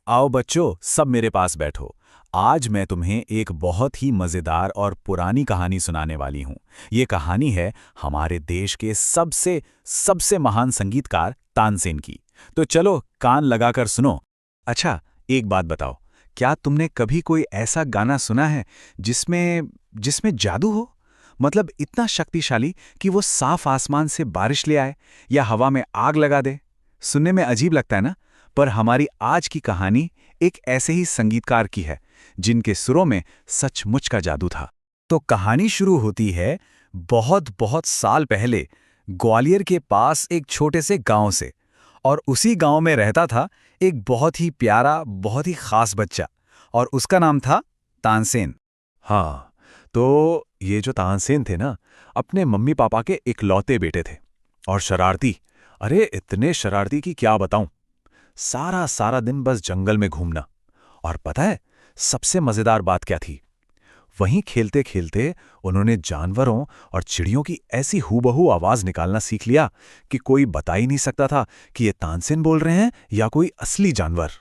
आओ बच्चों, सब मेरे पास बैठो। आज मैं तुम्हें एक बहुत ही मज़ेदार और पुरानी कहानी सुनाने वाली हूँ। ये कहानी है हमारे देश के सबसे सबसे महान संगीतकार तानसेन की। तो चलो कान लगाकर सुनो। अच्छा, एक बात बताओ, क्या तुमने कभी कोई ऐसा गाना सुना है जिसमें जिसमें जादू हो? मतलब इतना शक्तिशाली कि वो साफ आसमान से बारिश ले आए या हवा में आग लगा दे। सुनने में अजीब लगता है ना? पर हमारी आज की कहानी एक ऐसे ही संगीतकार की है जिनके सुरों में सचमुच का जादू था। तो कहानी शुरू होती है बहुत बहुत साल पहले, ग्वालियर के पास एक छोटे से गांव से। और उसी गांव में रहता था एक बहुत ही प्यारा, बहुत ही खास बच्चा, और उसका नाम था तानसेन। हाँ, तो ये जो तानसेन थे ना, अपने मम्मी पापा के इकलौते बेटे थे। और शरारती, अरे इतने शरारती कि क्या बताऊं। सारा सारा दिन बस जंगल में घूमना। और पता है सबसे मजेदार बात क्या थी? वहीं खेलते खेलते उन्होंने जानवरों और चिड़ियों की ऐसी हूबहू आवाज निकालना सीख लिया कि कोई बता ही नहीं सकता था कि ये तानसेन बोल रहे हैं या कोई असली जानवर।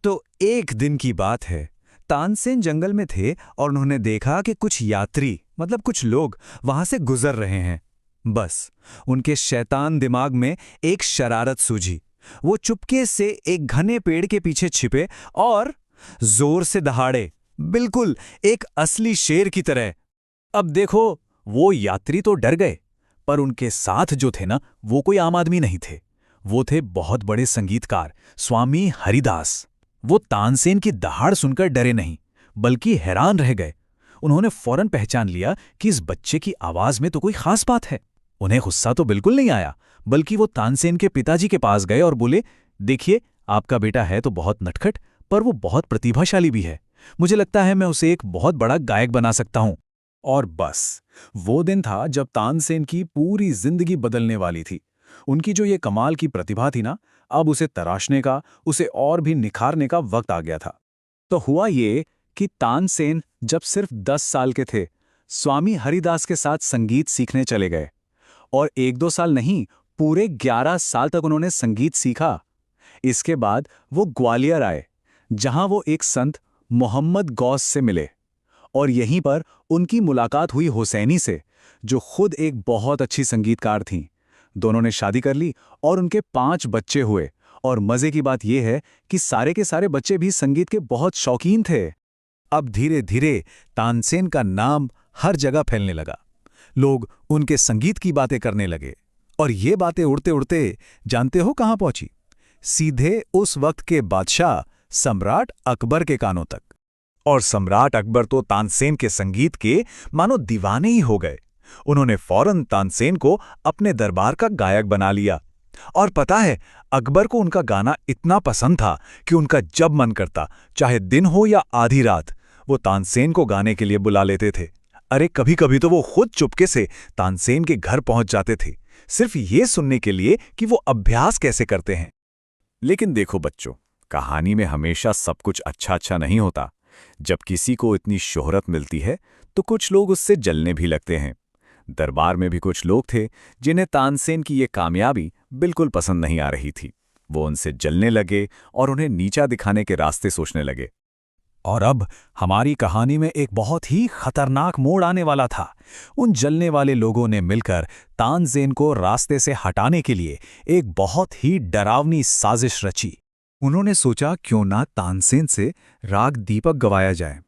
तो एक दिन की बात है, तानसेन जंगल में थे और उन्होंने देखा कि कुछ यात्री, मतलब कुछ लोग वहां से गुजर रहे हैं। बस उनके शैतान दिमाग में एक शरारत सूझी। वो चुपके से एक घने पेड़ के पीछे छिपे और जोर से दहाड़े, बिल्कुल एक असली शेर की तरह। अब देखो, वो यात्री तो डर गए, पर उनके साथ जो थे ना, वो कोई आम आदमी नहीं थे। वो थे बहुत बड़े संगीतकार स्वामी हरिदास। वो तानसेन की दहाड़ सुनकर डरे नहीं, बल्कि हैरान रह गए। उन्होंने फौरन पहचान लिया कि इस बच्चे की आवाज में तो कोई खास बात है। उन्हें गुस्सा तो बिल्कुल नहीं आया, बल्कि वो तानसेन के पिताजी के पास गए और बोले, देखिए, आपका बेटा है तो बहुत नटखट, पर वो बहुत प्रतिभाशाली भी है। मुझे लगता है मैं उसे एक बहुत बड़ा गायक बना सकता हूं। और बस वो दिन था जब तानसेन की पूरी जिंदगी बदलने वाली थी। उनकी जो ये कमाल की प्रतिभा थी ना, अब उसे तराशने का, उसे और भी निखारने का वक्त आ गया था। तो हुआ ये कि तानसेन जब सिर्फ 10 साल के थे, स्वामी हरिदास के साथ संगीत सीखने चले गए। और 1-2 साल नहीं, पूरे 11 साल तक उन्होंने संगीत सीखा। इसके बाद वो ग्वालियर आए, जहां वो एक संत मोहम्मद गौस से मिले। और यहीं पर उनकी मुलाकात हुई हुसैनी से, जो खुद एक बहुत अच्छी संगीतकार थीं। दोनों ने शादी कर ली और उनके 5 बच्चे हुए। और मजे की बात यह है कि सारे के सारे बच्चे भी संगीत के बहुत शौकीन थे। अब धीरे धीरे तानसेन का नाम हर जगह फैलने लगा। लोग उनके संगीत की बातें करने लगे। और ये बातें उड़ते उड़ते जानते हो कहां पहुंची? सीधे उस वक्त के बादशाह सम्राट अकबर के कानों तक। और सम्राट अकबर तो तानसेन के संगीत के मानो दीवाने ही हो गए। उन्होंने फौरन तानसेन को अपने दरबार का गायक बना लिया। और पता है, अकबर को उनका गाना इतना पसंद था कि उनका जब मन करता, चाहे दिन हो या आधी रात, वो तानसेन को गाने के लिए बुला लेते थे। अरे कभी कभी तो वो खुद चुपके से तानसेन के घर पहुंच जाते थे, सिर्फ ये सुनने के लिए कि वो अभ्यास कैसे करते हैं। लेकिन देखो बच्चों, कहानी में हमेशा सब कुछ अच्छा अच्छा नहीं होता। जब किसी को इतनी शोहरत मिलती है तो कुछ लोग उससे जलने भी लगते हैं। दरबार में भी कुछ लोग थे जिन्हें तानसेन की ये कामयाबी बिल्कुल पसंद नहीं आ रही थी। वो उनसे जलने लगे और उन्हें नीचा दिखाने के रास्ते सोचने लगे। और अब हमारी कहानी में एक बहुत ही खतरनाक मोड़ आने वाला था। उन जलने वाले लोगों ने मिलकर तानसेन को रास्ते से हटाने के लिए एक बहुत ही डरावनी साजिश रची। उन्होंने सोचा क्यों ना तानसेन से राग दीपक गवाया जाए।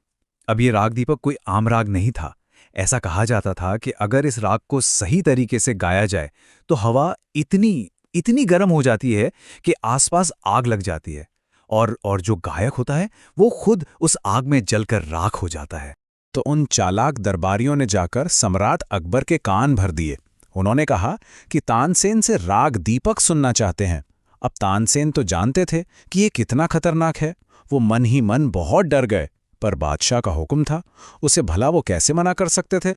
अब ये राग दीपक कोई आम राग नहीं था। ऐसा कहा जाता था कि अगर इस राग को सही तरीके से गाया जाए तो हवा इतनी इतनी गर्म हो जाती है कि आसपास आग लग जाती है। और जो गायक होता है वो खुद उस आग में जलकर राख हो जाता है। तो उन चालाक दरबारियों ने जाकर सम्राट अकबर के कान भर दिए। उन्होंने कहा कि तानसेन से राग दीपक सुनना चाहते हैं। अब तानसेन तो जानते थे कि ये कितना खतरनाक है। वो मन ही मन बहुत डर गए, पर बादशाह का हुक्म था, उसे भला वो कैसे मना कर सकते थे।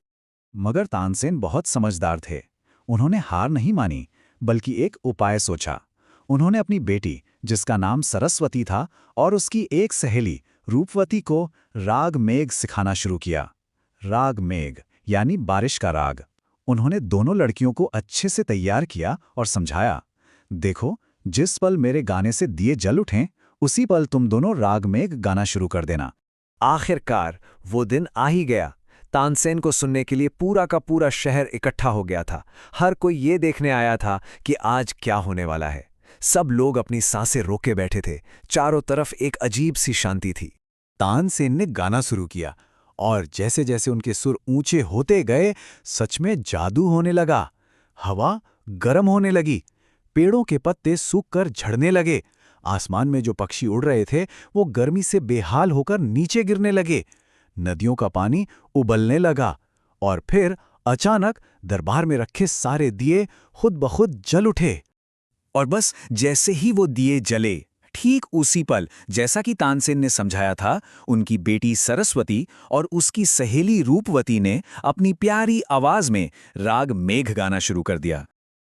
मगर तानसेन बहुत समझदार थे। उन्होंने हार नहीं मानी, बल्कि एक उपाय सोचा। उन्होंने अपनी बेटी, जिसका नाम सरस्वती था, और उसकी एक सहेली रूपवती को राग मेघ सिखाना शुरू किया। राग मेघ यानी बारिश का राग। उन्होंने दोनों लड़कियों को अच्छे से तैयार किया और समझाया, देखो, जिस पल मेरे गाने से दिए जल उठें, उसी पल तुम दोनों राग में गाना शुरू कर देना। आखिरकार वो दिन आ ही गया। तानसेन को सुनने के लिए पूरा का पूरा शहर इकट्ठा हो गया था। हर कोई ये देखने आया था कि आज क्या होने वाला है। सब लोग अपनी सांसें रोके बैठे थे। चारों तरफ एक अजीब सी शांति थी। तानसेन ने गाना शुरू किया और जैसे जैसे उनके सुर ऊंचे होते गए, सच में जादू होने लगा। हवा गर्म होने लगी, पेड़ों के पत्ते सूख कर झड़ने लगे, आसमान में जो पक्षी उड़ रहे थे वो गर्मी से बेहाल होकर नीचे गिरने लगे, नदियों का पानी उबलने लगा और फिर अचानक दरबार में रखे सारे दिए खुद ब खुद जल उठे। और बस जैसे ही वो दिए जले, ठीक उसी पल, जैसा कि तानसेन ने समझाया था, उनकी बेटी सरस्वती और उसकी सहेली रूपवती ने अपनी प्यारी आवाज में राग मेघ गाना शुरू कर दिया।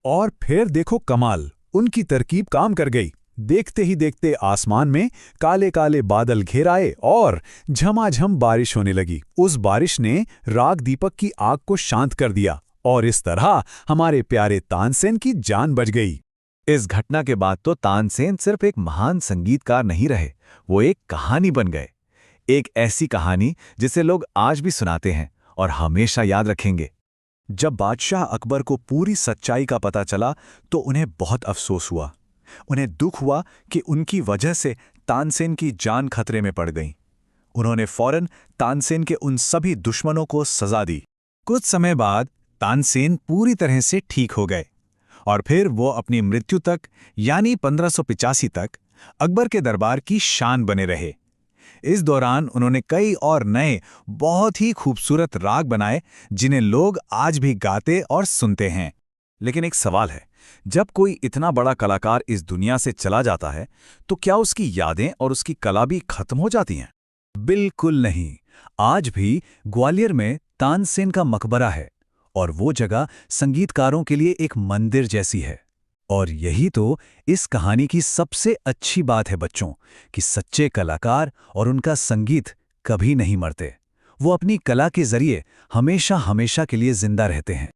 और फिर देखो कमाल, उनकी तरकीब काम कर गई। देखते ही देखते आसमान में काले काले बादल घेर आए और झमाझम बारिश होने लगी। उस बारिश ने राग दीपक की आग को शांत कर दिया और इस तरह हमारे प्यारे तानसेन की जान बच गई। इस घटना के बाद तो तानसेन सिर्फ एक महान संगीतकार नहीं रहे, वो एक कहानी बन गए। एक ऐसी कहानी जिसे लोग आज भी सुनाते हैं और हमेशा याद रखेंगे। जब बादशाह अकबर को पूरी सच्चाई का पता चला तो उन्हें बहुत अफसोस हुआ। उन्हें दुख हुआ कि उनकी वजह से तानसेन की जान खतरे में पड़ गई। उन्होंने फौरन तानसेन के उन सभी दुश्मनों को सजा दी। कुछ समय बाद तानसेन पूरी तरह से ठीक हो गए और फिर वो अपनी मृत्यु तक, यानी 1585 तक, अकबर के दरबार की शान बने रहे। इस दौरान उन्होंने कई और नए बहुत ही खूबसूरत राग बनाए जिन्हें लोग आज भी गाते और सुनते हैं। लेकिन एक सवाल है, जब कोई इतना बड़ा कलाकार इस दुनिया से चला जाता है तो क्या उसकी यादें और उसकी कला भी खत्म हो जाती हैं? बिल्कुल नहीं। आज भी ग्वालियर में तानसेन का मकबरा है और वो जगह संगीतकारों के लिए एक मंदिर जैसी है। और यही तो इस कहानी की सबसे अच्छी बात है बच्चों, कि सच्चे कलाकार और उनका संगीत कभी नहीं मरते। वो अपनी कला के जरिए हमेशा हमेशा के लिए जिंदा रहते हैं।